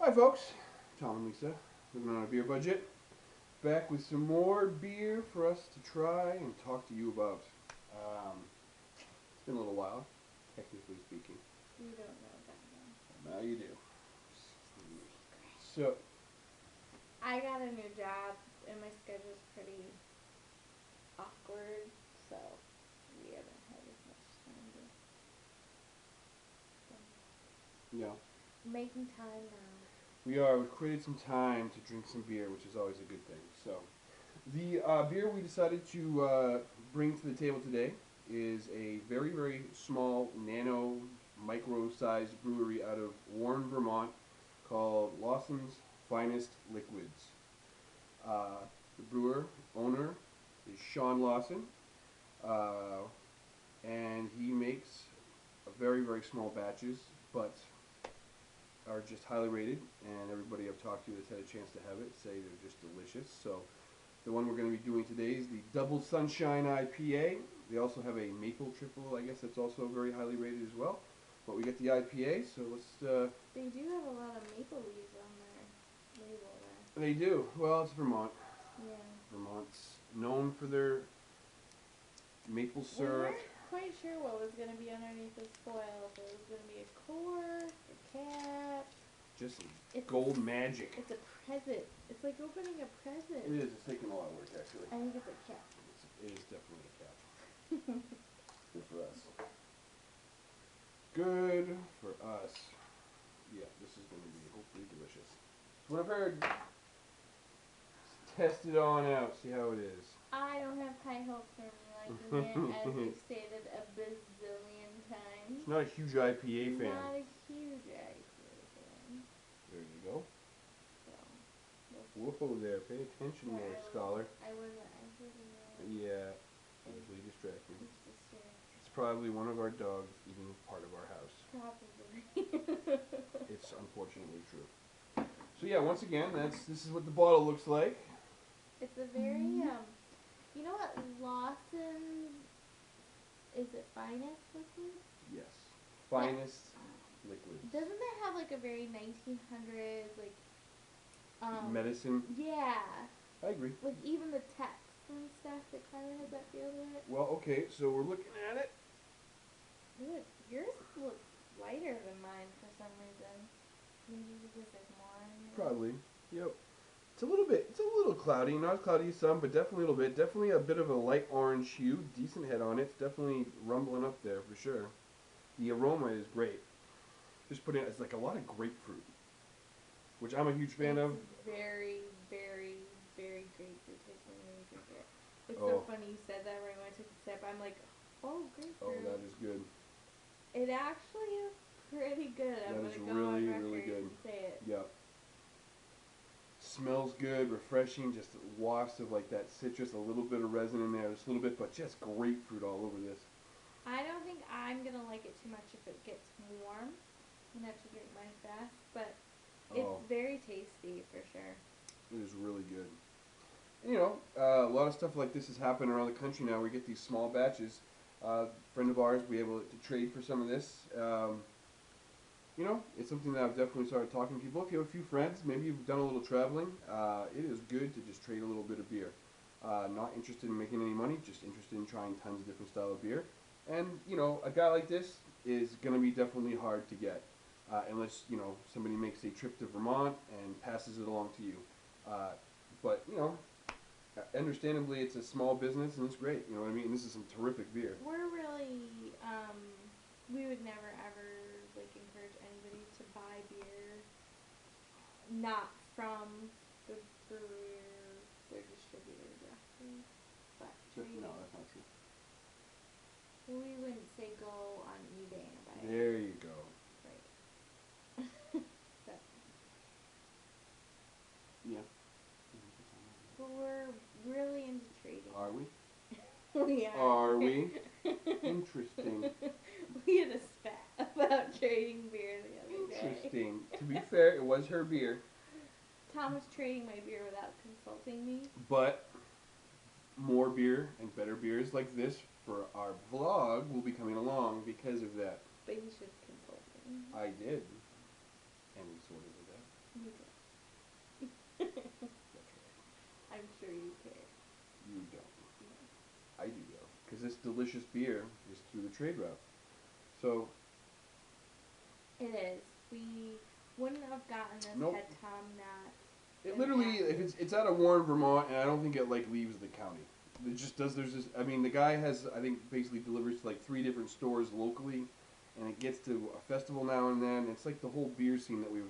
Hi folks, Tom and Lisa, living on a beer budget. Back with some more beer for us to try and talk to you about. It's been a little while, technically speaking. You don't know that though. Now you do. So, I got a new job and my schedule's pretty awkward, so we haven't had as much time to spend yeah, making time now. we've created some time to drink some beer, which is always a good thing. So, the beer we decided to bring to the table today is a very, very small, nano, micro-sized brewery out of Warren, Vermont, called Lawson's Finest Liquids. The brewer owner is Sean Lawson, uh, and he makes very, very small batches, but are just highly rated. And everybody I've talked to that's had a chance to have it say they're just delicious. So the one we're going to be doing today is the Double Sunshine IPA. They also have a Maple Triple, I guess that's also very highly rated as well. But we get the IPA, so let's. They do have a lot of maple leaves on their label there. They do. Well, it's Vermont. Yeah. Vermont's known for their maple We syrup. weren't quite sure what was going to be underneath this foil. If it was going to be a cork, a cap. Just It's gold magic. It's a present. It's like opening a present. It is. It's taking a lot of work, actually. I think it's a cap. It is definitely a cap. Good for us. Good for us. Yeah, this is going to be hopefully delicious. That's what I've heard. Let's test it on out. See how it is. I don't have high hopes for me liking it, as you've stated a bazillion times. It's not a huge IPA fan. Not a huge IPA fan. There you go. So, Whoa there. Pay attention there, scholar. I didn't know. Yeah. Easily distracting. It's distracting. It's probably one of our dogs eating part of our house. Probably. It's unfortunately true. So yeah, once again, this is what the bottle looks like. It's a very, you know what Lawson, is it Finest Liquid? Yes. Finest liquids. Doesn't it have like a very 1900s, like, medicine. Yeah. I agree. Like even the text and stuff, it kind of has that feel to it. Well, okay, so we're looking at it. Look, yours looks lighter than mine for some reason. Maybe because there's more in it. Probably. Yep. It's a little cloudy. Not as cloudy as some, but definitely a little bit. Definitely a bit of a light orange hue. Decent head on it. It's definitely rumbling up there for sure. The aroma is great. Just put in, it's like a lot of grapefruit, which I'm a huge fan of. Very, very, very grapefruit tasting when you drink it. It's Oh. so funny you said that right when I took a sip. I'm like, oh, grapefruit. Oh, that is good. It actually is pretty good. I'm That is gonna go on really, record really good. and say it. Yeah. Smells good, refreshing, just wafts of like that citrus, a little bit of resin in there, just a little bit, but just grapefruit all over this. I don't think I'm gonna like it too much if it gets warm. I'm gonna have to drink mine fast, but it's Oh, very tasty for sure. it is really good. And, you know, a lot of stuff like this has happened around the country now. We get these small batches. Friend of ours, we able to trade for some of this. You know, it's something that I've definitely started talking to people. If you have a few friends, maybe you've done a little traveling, it is good to just trade a little bit of beer. Not interested in making any money, just interested in trying tons of different style of beer. And, you know, a guy like this is going to be definitely hard to get. Unless, you know, somebody makes a trip to Vermont and passes it along to you. But, you know, understandably, it's a small business and it's great. You know what I mean? And this is some terrific beer. We're really, we would never ever like encourage anybody to buy beer not from the brewer, their distributor directly, but trading. No, that's not true. We wouldn't say go on eBay and buy it. There you go. Right. So, Yeah. but we're really into trading. Are we? We are. Are we? Interesting. We had a spat about trading beer the other day. Interesting. To be fair, it was her beer. Tom was trading my beer without consulting me. But more beer and better beers like this for our vlog will be coming along because of that. But he should consult me. I did. And we sorted it out. delicious beer is through the trade route. So It is. We wouldn't have gotten this nope. had Tom not. It been literally, if active. it's out of Warren, Vermont, and I don't think it like leaves the county. It just does. There's this. I mean, the guy has, I think, basically delivers to like 3 different stores locally, and it gets to a festival now and then. It's like the whole beer scene that we've.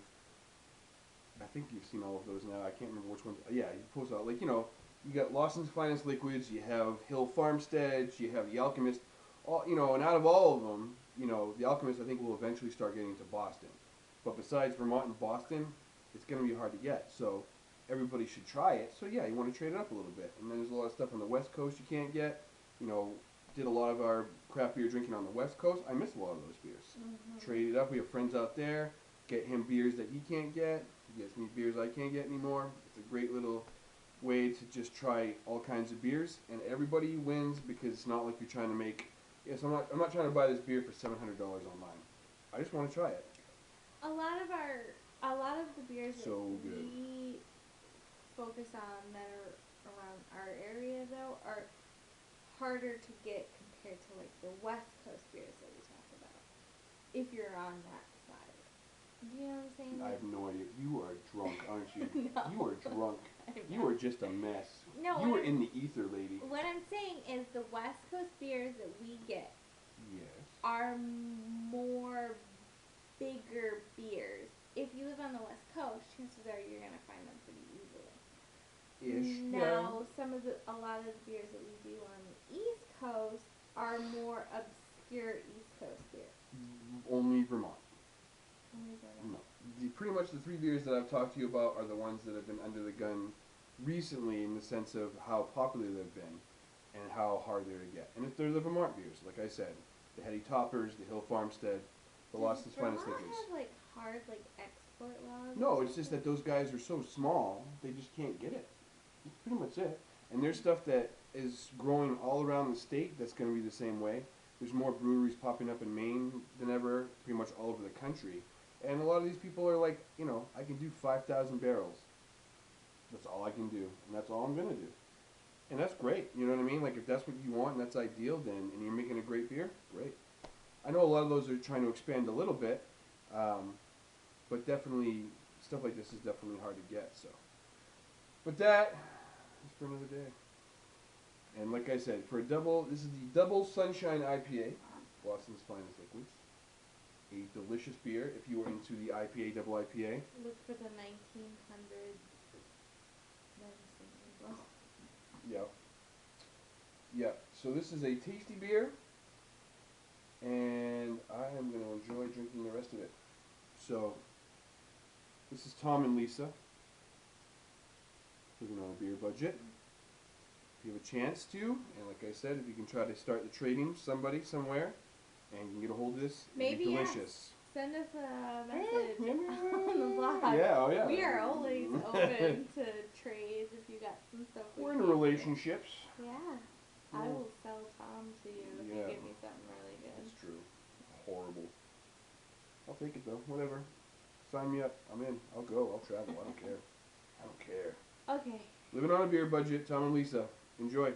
I think you've seen all of those now. I can't remember which ones. Yeah, you post out like you got Lawson's Finest Liquids. You have Hill Farmsteads. You have the Alchemist. All and out of all of them, the Alchemist I think will eventually start getting to Boston. But besides Vermont and Boston, it's going to be hard to get. So everybody should try it. So yeah, you want to trade it up a little bit. And then there's a lot of stuff on the West Coast you can't get. Did a lot of our craft beer drinking on the West Coast. I miss a lot of those beers. Mm-hmm. Trade it up. We have friends out there. Get him beers that he can't get. He gets me beers I can't get anymore. It's a great little way to just try all kinds of beers, and everybody wins because it's not like you're trying to make. Yes, I'm not trying to buy this beer for $700 online. I just want to try it. A lot of the beers So that good. we focus on that are around our area though are harder to get compared to like the West Coast beers that we talk about. If you're on that side, do you know what I'm saying? I have no idea. You are drunk, aren't you? No. You are drunk. You are just a mess. No, You are in the ether, lady. What I'm saying is the West Coast beers that we get Yes. are more bigger beers. If you live on the West Coast, chances are you're gonna find them pretty easily. Ish. Now, a lot of the beers that we do on the East Coast are more obscure East Coast beers. Only Vermont. Only Vermont. No. Pretty much the 3 beers that I've talked to you about are the ones that have been under the gun recently in the sense of how popular they've been and how hard they're to get. And if they're the Vermont beers, like I said, the Heady Toppers, the Hill Farmstead, the Lawson's Finest Vermont Liquids. have like hard like export laws? No, it's just that those guys are so small, they just can't get it. That's pretty much it. And there's stuff that is growing all around the state that's going to be the same way. There's more breweries popping up in Maine than ever, pretty much all over the country. And a lot of these people are like, I can do 5,000 barrels. That's all I can do, and that's all I'm going to do. And that's great, you know what I mean? Like, if that's what you want and that's ideal, then, and you're making a great beer, great. I know a lot of those are trying to expand a little bit, but definitely, stuff like this is definitely hard to get, so. But that is for another day. And like I said, this is the double Sunshine IPA, Lawson's Finest Liquids. A delicious beer if you are into the IPA, double IPA. Look for the 1900 medicine label. Yeah. Yeah. So this is a tasty beer, and I am going to enjoy drinking the rest of it. So, this is Tom and Lisa, living on a beer budget. If you have a chance to, and like I said, if you can try to start the trading somebody somewhere, and you can get a hold of this, Maybe it'd be delicious. Send us a message on the blog. Yeah, oh yeah. We are always open to trades if you got some stuff. We're in relationships. Yeah. I will sell Tom to you if you give me something really good. That's true. Horrible. I'll take it though. Whatever. Sign me up. I'm in. I'll go. I'll travel. I don't care. I don't care. Okay. Living on a beer budget. Tom and Lisa. Enjoy.